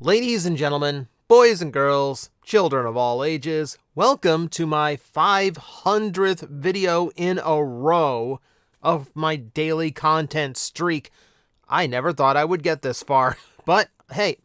Ladies and gentlemen, boys and girls, children of all ages, welcome to my 500th video in a row of my daily content streak. I never thought I would get this far, but hey,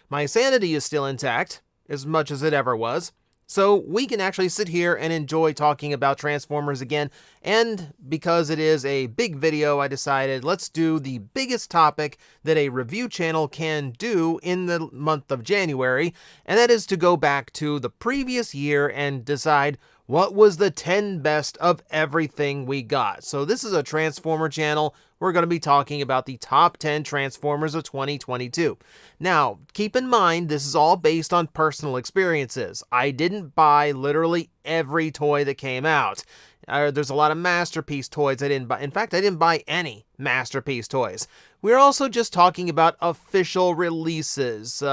my sanity is still intact, as much as it ever was. So we can actually sit here and enjoy talking about Transformers again, and because it is a big video, I decided let's do the biggest topic that a review channel can do in the month of January, and that is to go back to the previous year and decide what was the 10 best of everything we got. So this is a Transformer channel. We're going to be talking about the top 10 Transformers of 2022. Now, keep in mind, this is all based on personal experiences. I didn't buy literally every toy that came out. There's a lot of Masterpiece toys I didn't buy. In fact, I didn't buy any Masterpiece toys. We're also just talking about official releases.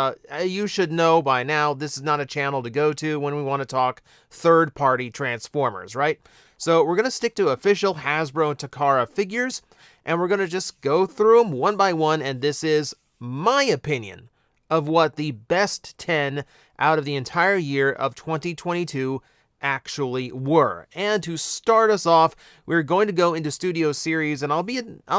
You should know by now, this is not a channel to go to when we want to talk third-party Transformers, right? So we're going to stick to official Hasbro and Takara figures, and we're going to just go through them one by one, and this is my opinion of what the best 10 out of the entire year of 2022 actually were. And to start us off, we're going to go into Studio Series, and I'll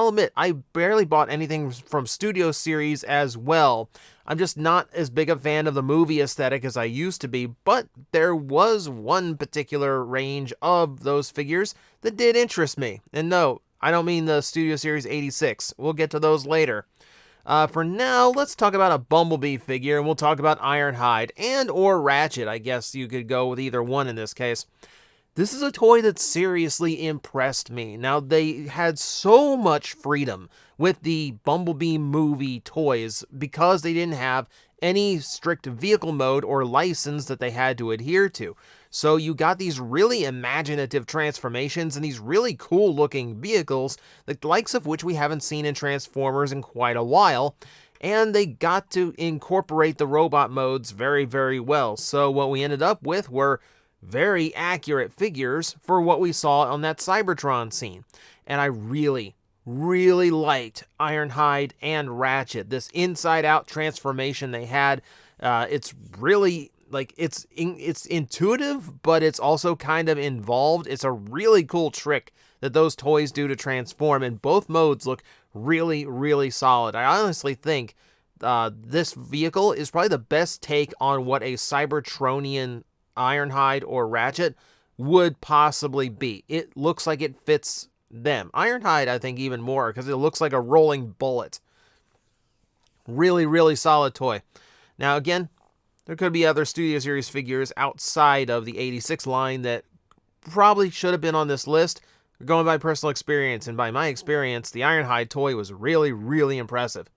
admit, I barely bought anything from Studio Series as well. I'm just not as big a fan of the movie aesthetic as I used to be, but there was one particular range of those figures that did interest me. And no, I don't mean the Studio Series 86. We'll get to those later. For now, let's talk about a Bumblebee figure, and we'll talk about Ironhide and or Ratchet. I guess you could go with either one in this case. This is a toy that seriously impressed me. Now, they had so much freedom with the Bumblebee movie toys because they didn't have any strict vehicle mode or license that they had to adhere to. So you got these really imaginative transformations and these really cool looking vehicles, the likes of which we haven't seen in Transformers in quite a while. And they got to incorporate the robot modes very, very well. So what we ended up with were very accurate figures for what we saw on that Cybertron scene. And I really liked Ironhide and Ratchet. This inside-out transformation they had, it's really, like, it's intuitive, but it's also kind of involved. It's a really cool trick that those toys do to transform, and both modes look really solid. I honestly think this vehicle is probably the best take on what a Cybertronian Ironhide or Ratchet would possibly be. It looks like it fits them. Ironhide, I think, even more, because it looks like a rolling bullet. Really solid toy. Now, again, there could be other Studio Series figures outside of the 86 line that probably should have been on this list. Going by personal experience, and by my experience, the Ironhide toy was really impressive.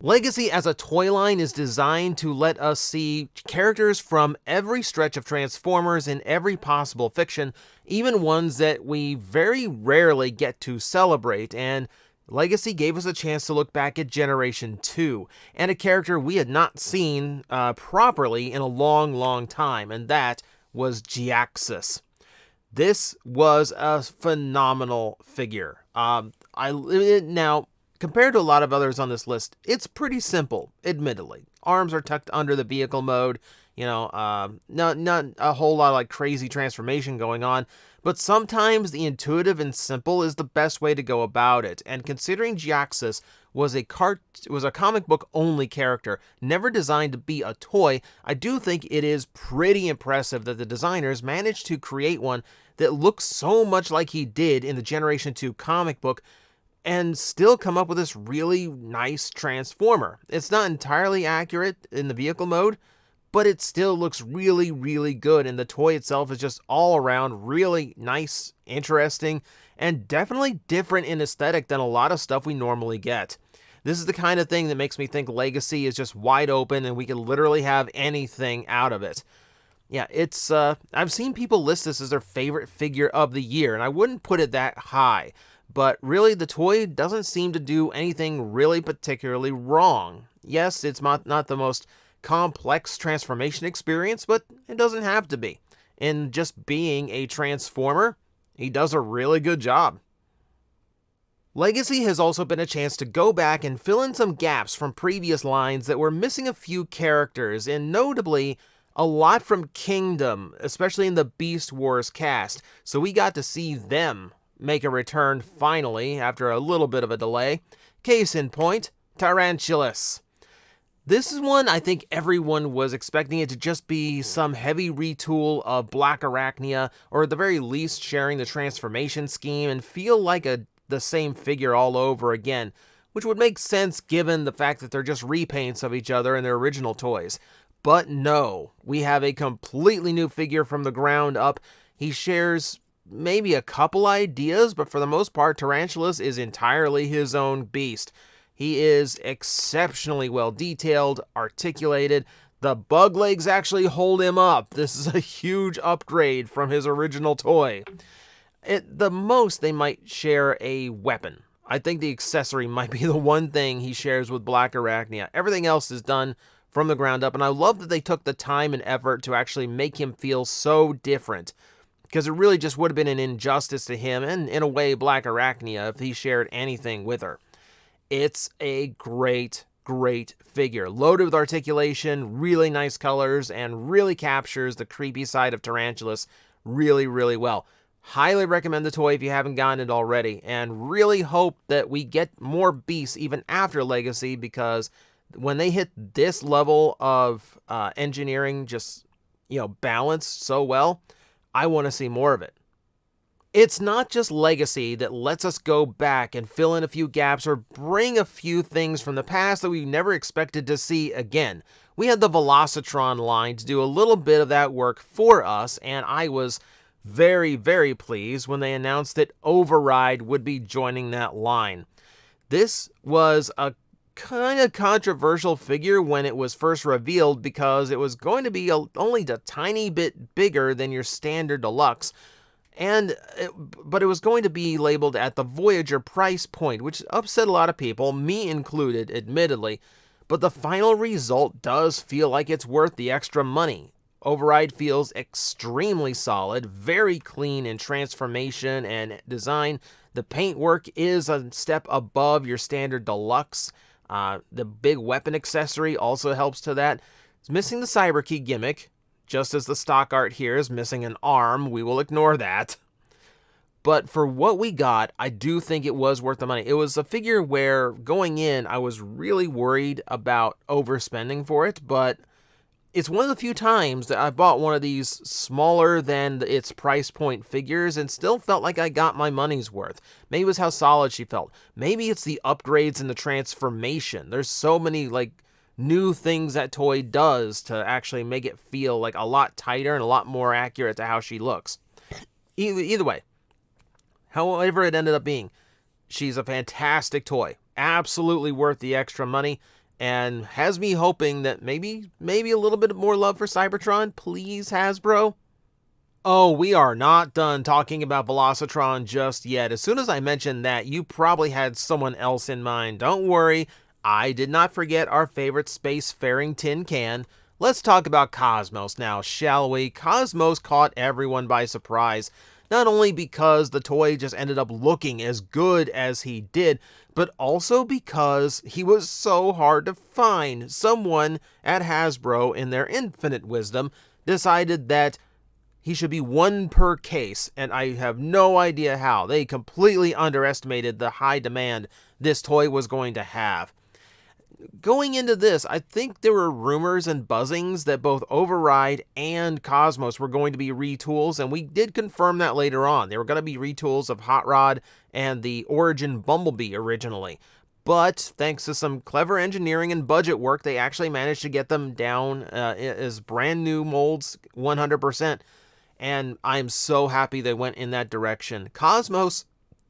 Legacy as a toy line is designed to let us see characters from every stretch of Transformers in every possible fiction, even ones that we very rarely get to celebrate, and Legacy gave us a chance to look back at Generation 2, and a character we had not seen properly in a long time, and that was Jhiaxus. This was a phenomenal figure. Now, compared to a lot of others on this list, it's pretty simple, admittedly. Arms are tucked under the vehicle mode, not a whole lot of like crazy transformation going on, but sometimes the intuitive and simple is the best way to go about it. And considering Jhiaxus was a comic book only character, never designed to be a toy, I do think it is pretty impressive that the designers managed to create one that looks so much like he did in the Generation 2 comic book, and still come up with this really nice Transformer. It's not entirely accurate in the vehicle mode, but it still looks really good, and the toy itself is just all around really nice, interesting, and definitely different in aesthetic than a lot of stuff we normally get. This is the kind of thing that makes me think Legacy is just wide open and we can literally have anything out of it. Yeah, it's, I've seen people list this as their favorite figure of the year, and I wouldn't put it that high. But really, the toy doesn't seem to do anything really particularly wrong. Yes, it's not the most complex transformation experience, but it doesn't have to be. In just being a Transformer, he does a really good job. Legacy has also been a chance to go back and fill in some gaps from previous lines that were missing a few characters, and notably, a lot from Kingdom, especially in the Beast Wars cast, so we got to see them make a return finally, after a little bit of a delay. Case in point, Tarantulas. This is one I think everyone was expecting it to just be some heavy retool of Black Arachnia, or at the very least sharing the transformation scheme and feel like the same figure all over again, which would make sense given the fact that they're just repaints of each other in their original toys. But no, we have a completely new figure from the ground up. He shares maybe a couple ideas, but for the most part, Tarantulas is entirely his own beast. He is exceptionally well detailed, articulated. The bug legs actually hold him up. This is a huge upgrade from his original toy. At the most, they might share a weapon. I think the accessory might be the one thing he shares with Black Arachnia. Everything else is done from the ground up, and I love that they took the time and effort to actually make him feel so different, because it really just would have been an injustice to him, and in a way, Black Arachnia, if he shared anything with her. It's a great, great figure. Loaded with articulation, really nice colors, and really captures the creepy side of Tarantulas really, really well. Highly recommend the toy if you haven't gotten it already, and really hope that we get more beasts even after Legacy, because when they hit this level of engineering, just, balanced so well, I want to see more of it. It's not just Legacy that lets us go back and fill in a few gaps or bring a few things from the past that we never expected to see again. We had the Velocitron line to do a little bit of that work for us, and I was very, very pleased when they announced that Override would be joining that line. This was a kind of controversial figure when it was first revealed, because it was going to be only a tiny bit bigger than your standard deluxe, but it was going to be labeled at the Voyager price point, which upset a lot of people, me included, admittedly, but the final result does feel like it's worth the extra money. Override feels extremely solid, very clean in transformation and design. The paintwork is a step above your standard deluxe. The big weapon accessory also helps to that. It's missing the cyber key gimmick, just as the stock art here is missing an arm. We will ignore that. But for what we got, I do think it was worth the money. It was a figure where, going in, I was really worried about overspending for it, but it's one of the few times that I bought one of these smaller than its price point figures and still felt like I got my money's worth. Maybe it was how solid she felt. Maybe it's the upgrades and the transformation. There's so many, new things that toy does to actually make it feel like a lot tighter and a lot more accurate to how she looks. Either way, however it ended up being, she's a fantastic toy. Absolutely worth the extra money, and has me hoping that maybe a little bit more love for Cybertron. Please, Hasbro. Oh, we are not done talking about Velocitron just yet. As soon as I mentioned that, you probably had someone else in mind. Don't worry, I did not forget our favorite spacefaring tin can. Let's talk about Cosmos now, shall we? Cosmos caught everyone by surprise. Not only because the toy just ended up looking as good as he did, but also because he was so hard to find. Someone at Hasbro, in their infinite wisdom, decided that he should be one per case, and I have no idea how. They completely underestimated the high demand this toy was going to have. Going into this, I think there were rumors and buzzings that both Override and Cosmos were going to be retools, and we did confirm that later on. They were going to be retools of Hot Rod and the Origin Bumblebee originally. But thanks to some clever engineering and budget work, they actually managed to get them down as brand new molds 100%. And I'm so happy they went in that direction. Cosmos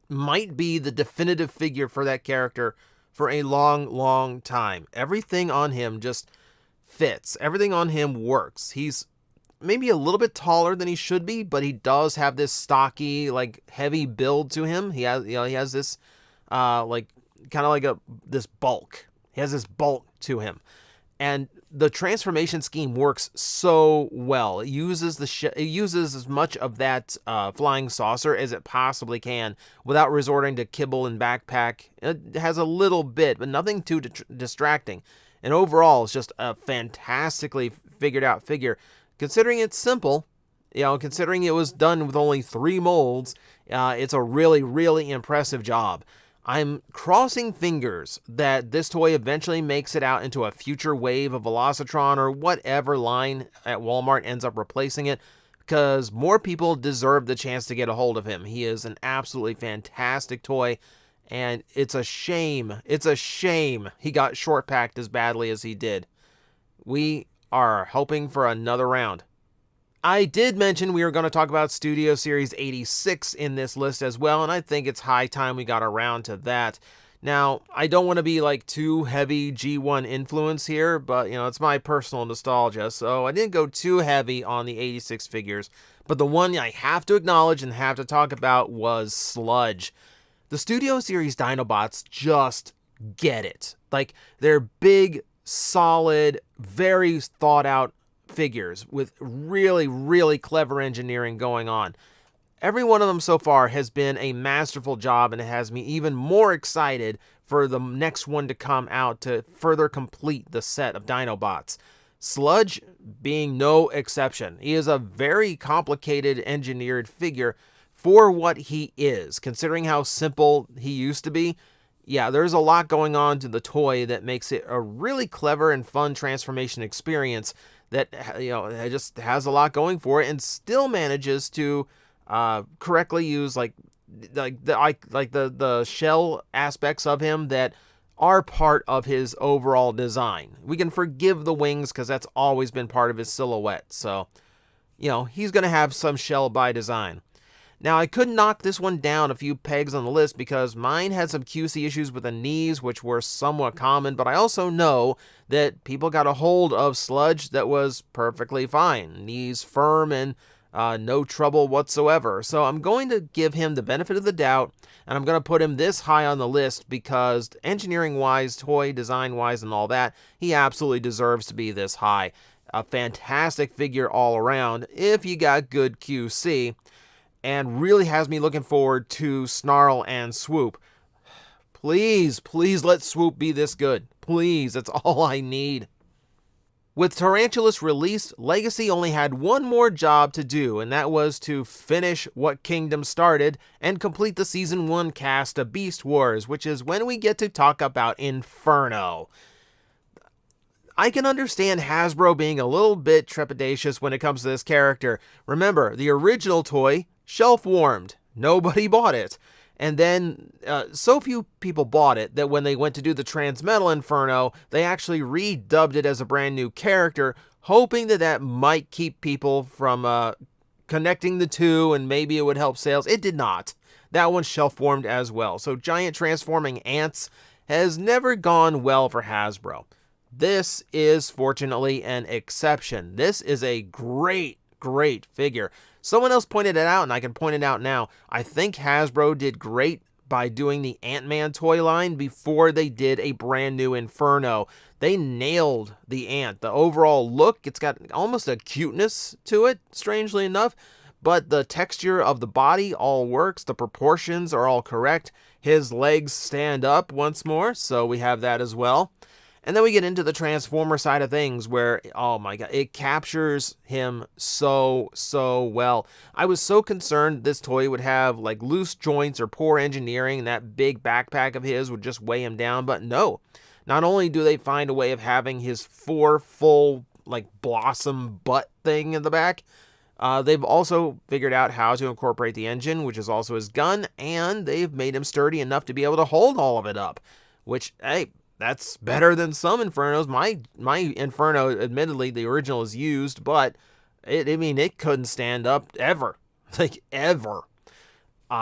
might be the definitive figure for that character for a long, long time. Everything on him just fits. Everything on him works. He's maybe a little bit taller than he should be, but he does have this stocky, heavy build to him. He has this, this bulk. He has this bulk to him. And the transformation scheme works so well. It uses it uses as much of that flying saucer as it possibly can without resorting to kibble and backpack. It has a little bit, but nothing too distracting. And overall, it's just a fantastically figured out figure. Considering it's simple, considering it was done with only 3 molds, it's a really, really impressive job. I'm crossing fingers that this toy eventually makes it out into a future wave of Velocitron or whatever line at Walmart ends up replacing it, because more people deserve the chance to get a hold of him. He is an absolutely fantastic toy, and it's a shame he got short-packed as badly as he did. We are hoping for another round. I did mention we were going to talk about Studio Series 86 in this list as well, and I think it's high time we got around to that. Now, I don't want to be like too heavy G1 influence here, but it's my personal nostalgia, so I didn't go too heavy on the 86 figures. But the one I have to acknowledge and have to talk about was Sludge. The Studio Series Dinobots just get it. Like, they're big, solid, very thought out figures with really, really clever engineering going on. Every one of them so far has been a masterful job, and it has me even more excited for the next one to come out to further complete the set of Dinobots. Sludge being no exception. He is a very complicated engineered figure for what he is, considering how simple he used to be. Yeah, there's a lot going on to the toy that makes it a really clever and fun transformation experience that it just has a lot going for it, and still manages to correctly use the shell aspects of him that are part of his overall design. We can forgive the wings because that's always been part of his silhouette. So, he's going to have some shell by design. Now, I could knock this one down a few pegs on the list because mine had some QC issues with the knees, which were somewhat common, but I also know that people got a hold of Sludge that was perfectly fine. Knees firm and no trouble whatsoever. So I'm going to give him the benefit of the doubt, and I'm going to put him this high on the list because engineering-wise, toy design-wise, and all that, he absolutely deserves to be this high. A fantastic figure all around if you got good QC. And really has me looking forward to Snarl and Swoop. Please, please let Swoop be this good. Please, that's all I need. With Tarantulas released, Legacy only had one more job to do, and that was to finish what Kingdom started and complete the Season 1 cast of Beast Wars, which is when we get to talk about Inferno. I can understand Hasbro being a little bit trepidatious when it comes to this character. Remember, the original toy, shelf-warmed. Nobody bought it. And then so few people bought it that when they went to do the Transmetal Inferno, they actually redubbed it as a brand new character, hoping that that might keep people from connecting the two and maybe it would help sales. It did not. That one's shelf-warmed as well. So giant transforming ants has never gone well for Hasbro. This is fortunately an exception. This is a great, great figure. Someone else pointed it out, and I can point it out now. I think Hasbro did great by doing the Ant-Man toy line before they did a brand new Inferno. They nailed the ant. The overall look, it's got almost a cuteness to it, strangely enough, but the texture of the body all works. The proportions are all correct. His legs stand up once more, so we have that as well. And then we get into the Transformer side of things where, oh my god, it captures him so well. I was so concerned this toy would have like loose joints or poor engineering and that big backpack of his would just weigh him down, but no. Not only do they find a way of having his 4 full like blossom butt thing in the back, they've also figured out how to incorporate the engine, which is also his gun, and they've made him sturdy enough to be able to hold all of it up, which, hey, that's better than some Infernos. My Inferno, admittedly, the original is used, but it couldn't stand up ever. Like, ever.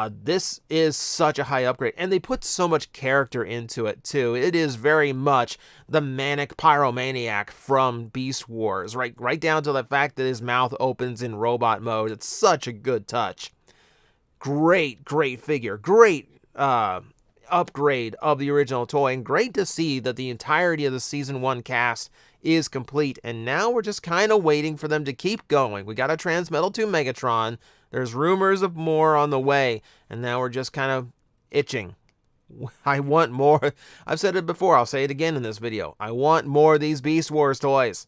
This is such a high upgrade, and they put so much character into it, too. It is very much the manic pyromaniac from Beast Wars, right down to the fact that his mouth opens in robot mode. It's such a good touch. Great figure. Great upgrade of the original toy, and great to see that the entirety of the Season 1 cast is complete, and now we're just kind of waiting for them to keep going. We got a Transmetal 2 Megatron, there's rumors of more on the way, and now we're just kind of itching. I want more. I've said it before, I'll say it again in this video. I want more of these Beast Wars toys.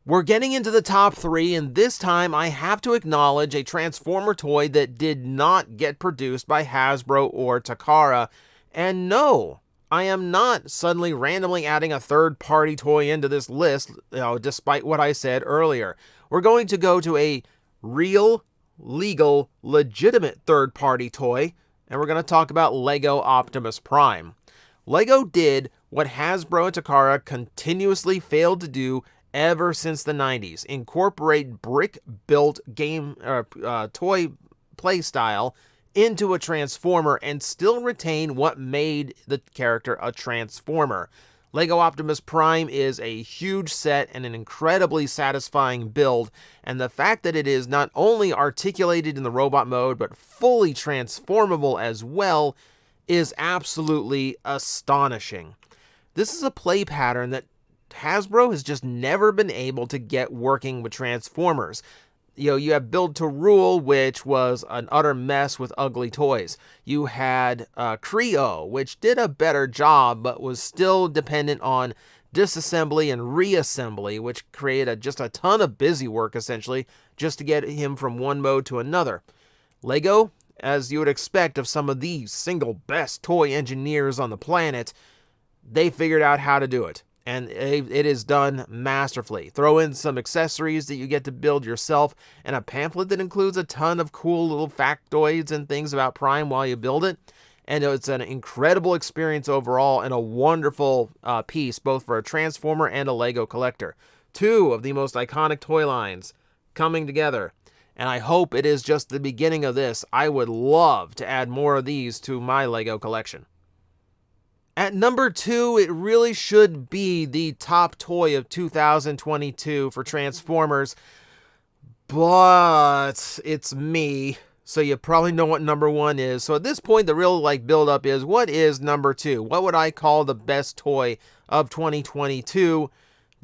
We're getting into the top 3, and this time I have to acknowledge a Transformer toy that did not get produced by Hasbro or Takara. And no, I am not suddenly randomly adding a third-party toy into this list, despite what I said earlier. We're going to go to a real, legal, legitimate third-party toy, and we're going to talk about Lego Optimus Prime. Lego did what Hasbro and Takara continuously failed to do ever since the 90s, incorporate brick-built game toy playstyle into a Transformer and still retain what made the character a Transformer. Lego Optimus Prime is a huge set and an incredibly satisfying build, and the fact that it is not only articulated in the robot mode but fully transformable as well is absolutely astonishing. This is a play pattern that Hasbro has just never been able to get working with Transformers. You have Build to Rule, which was an utter mess with ugly toys. You had Creo, which did a better job, but was still dependent on disassembly and reassembly, which created just a ton of busy work, essentially, just to get him from one mode to another. Lego, as you would expect of some of the single best toy engineers on the planet, they figured out how to do it. And it is done masterfully. Throw in some accessories that you get to build yourself, and a pamphlet that includes a ton of cool little factoids and things about Prime while you build it. And it's an incredible experience overall, and a wonderful piece, both for a Transformer and a Lego collector. Two of the most iconic toy lines coming together. And I hope it is just the beginning of this. I would love to add more of these to my Lego collection. At number 2, it really should be the top toy of 2022 for Transformers, but it's me, so you probably know what number 1 is. So at this point, the real build-up is, what is number 2? What would I call the best toy of 2022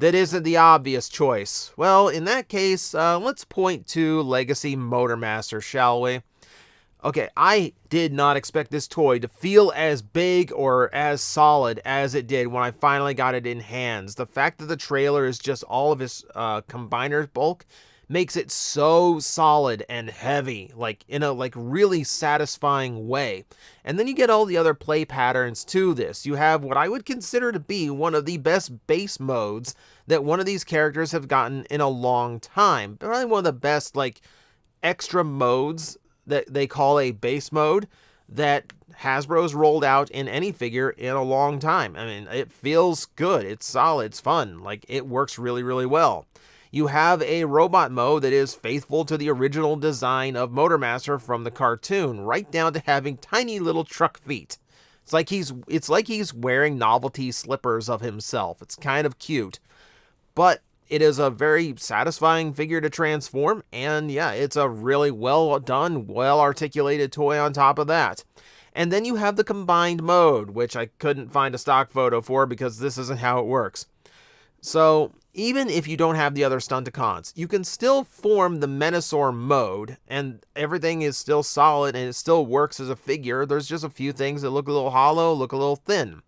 that isn't the obvious choice? Well, in that case, let's point to Legacy Motormaster, shall we? Okay, I did not expect this toy to feel as big or as solid as it did when I finally got it in hands. The fact that the trailer is just all of his combiner bulk makes it so solid and heavy, in a really satisfying way. And then you get all the other play patterns to this. You have what I would consider to be one of the best base modes that one of these characters have gotten in a long time. Probably one of the best extra modes that they call a base mode that Hasbro's rolled out in any figure in a long time. I mean, it feels good, it's solid, it's fun, it works really, really well. You have a robot mode that is faithful to the original design of Motormaster from the cartoon, right down to having tiny little truck feet. It's like he's wearing novelty slippers of himself. It's kind of cute, but it is a very satisfying figure to transform, and yeah, it's a really well done, well articulated toy on top of that. And then you have the combined mode, which I couldn't find a stock photo for because this isn't how it works. So even if you don't have the other Stunticons, you can still form the Menasor mode, and everything is still solid and it still works as a figure. There's just a few things that look a little hollow, look a little thin.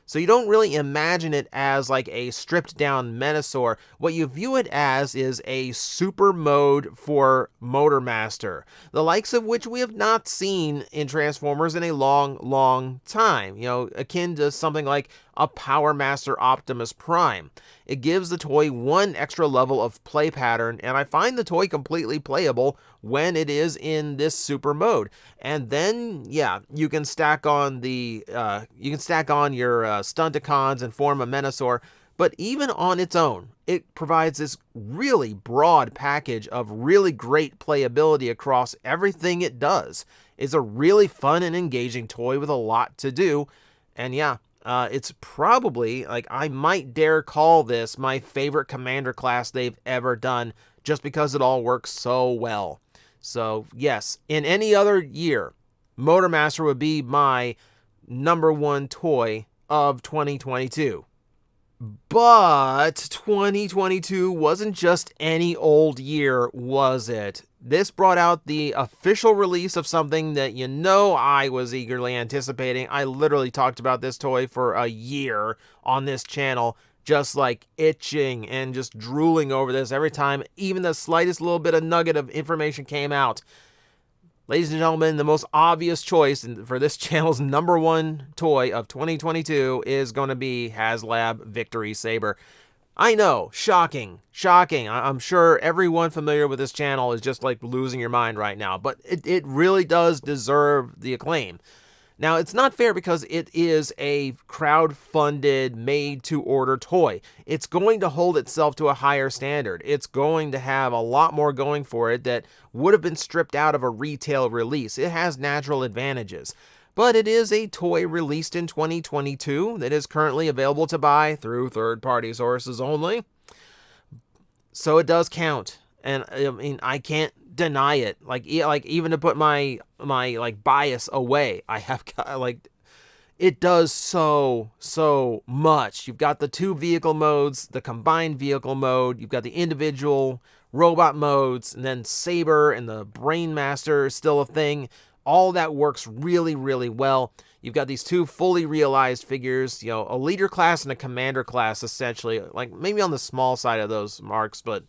So you don't really imagine it as a stripped down Menasor. What you view it as is a super mode for Motormaster, the likes of which we have not seen in Transformers in a long, long time. Akin to something like a Power Master Optimus Prime. It gives the toy one extra level of play pattern, and I find the toy completely playable when it is in this super mode. And then, yeah, you can stack on your Stunticons and form a Menasor. But even on its own, it provides this really broad package of really great playability across everything it does. It's a really fun and engaging toy with a lot to do. And yeah, it's probably, I might dare call this my favorite Commander class they've ever done, just because it all works so well. So yes, in any other year, Motormaster would be my #1 toy of 2022. But 2022 wasn't just any old year, was it? This brought out the official release of something that I was eagerly anticipating. I literally talked about this toy for a year on this channel, just like itching and just drooling over this every time even the slightest little bit of nugget of information came out. Ladies and gentlemen, the most obvious choice for this channel's #1 toy of 2022 is going to be Haslab Victory Saber. I know, shocking. I'm sure everyone familiar with this channel is just like losing your mind right now, but it really does deserve the acclaim. Now, it's not fair because it is a crowd-funded, made-to-order toy. It's going to hold itself to a higher standard. It's going to have a lot more going for it that would have been stripped out of a retail release. It has natural advantages. But it is a toy released in 2022 that is currently available to buy through third-party sources only. So it does count. And I mean, I can't deny it. Like even to put my bias away, I have it does so much. You've got the 2 vehicle modes, the combined vehicle mode, you've got the individual robot modes, and then Saber and the Brain Master is still a thing. All that works really well. You've got these 2 fully realized figures, a leader class and a commander class, essentially, like maybe on the small side of those marks, but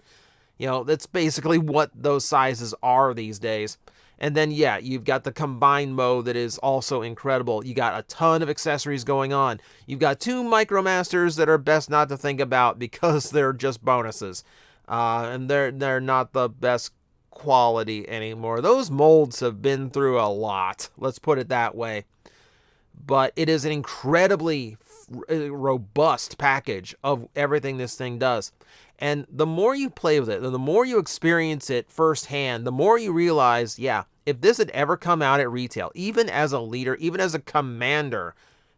that's basically what those sizes are these days. And then, yeah, you've got the combined mode that is also incredible. You got a ton of accessories going on. You've got 2 Micromasters that are best not to think about because they're just bonuses. And they're not the best quality anymore. Those molds have been through a lot. Let's put it that way. But it is an incredibly robust package of everything this thing does. And the more you play with it, the more you experience it firsthand, the more you realize, yeah, if this had ever come out at retail, even as a leader, even as a commander,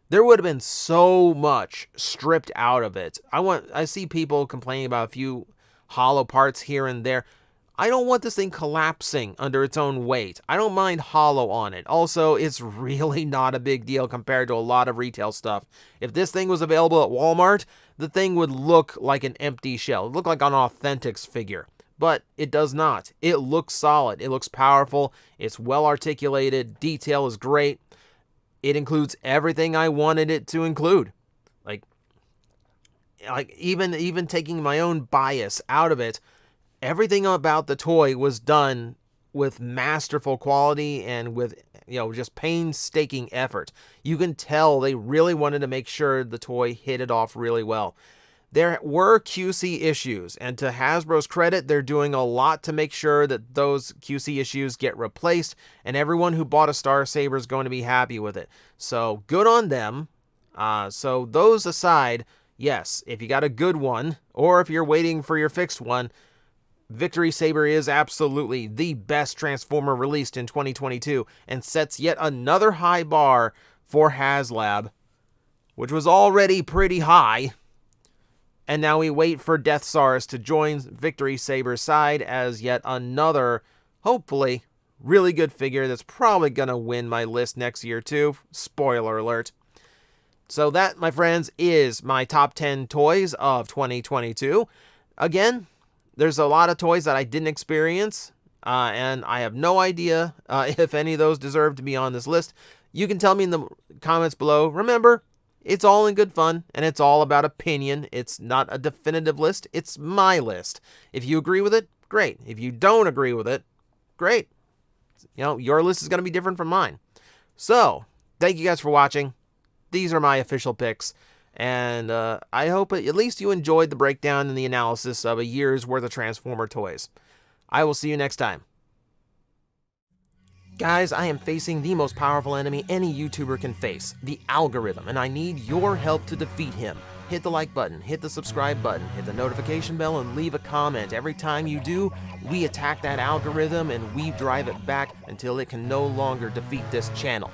there would have been so much stripped out of it. I see people complaining about a few hollow parts here and there. I don't want this thing collapsing under its own weight. I don't mind hollow on it. Also, it's really not a big deal compared to a lot of retail stuff. If this thing was available at Walmart, the thing would look like an empty shell. It would look like an Authentics figure. But it does not. It looks solid. It looks powerful. It's well articulated. Detail is great. It includes everything I wanted it to include. Like even taking my own bias out of it, everything about the toy was done with masterful quality and with, just painstaking effort. You can tell they really wanted to make sure the toy hit it off really well. There were QC issues, and to Hasbro's credit, they're doing a lot to make sure that those QC issues get replaced, and everyone who bought a Star Saber is going to be happy with it. So good on them. So those aside, yes, if you got a good one, or if you're waiting for your fixed one, Victory Saber is absolutely the best Transformer released in 2022 and sets yet another high bar for Haslab, which was already pretty high. And now we wait for Death Stars to join Victory Saber's side as yet another, hopefully, really good figure that's probably going to win my list next year too. Spoiler alert. So that, my friends, is my top 10 toys of 2022. Again, there's a lot of toys that I didn't experience, and I have no idea if any of those deserve to be on this list. You can tell me in the comments below. Remember, it's all in good fun, and it's all about opinion. It's not a definitive list. It's my list. If you agree with it, great. If you don't agree with it, great. Your list is going to be different from mine. So, thank you guys for watching. These are my official picks. And I hope at least you enjoyed the breakdown and the analysis of a year's worth of Transformer toys. I will see you next time. Guys, I am facing the most powerful enemy any YouTuber can face, the algorithm, and I need your help to defeat him. Hit the like button, hit the subscribe button, hit the notification bell, and leave a comment. Every time you do, we attack that algorithm and we drive it back until it can no longer defeat this channel.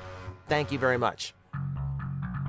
Thank you very much.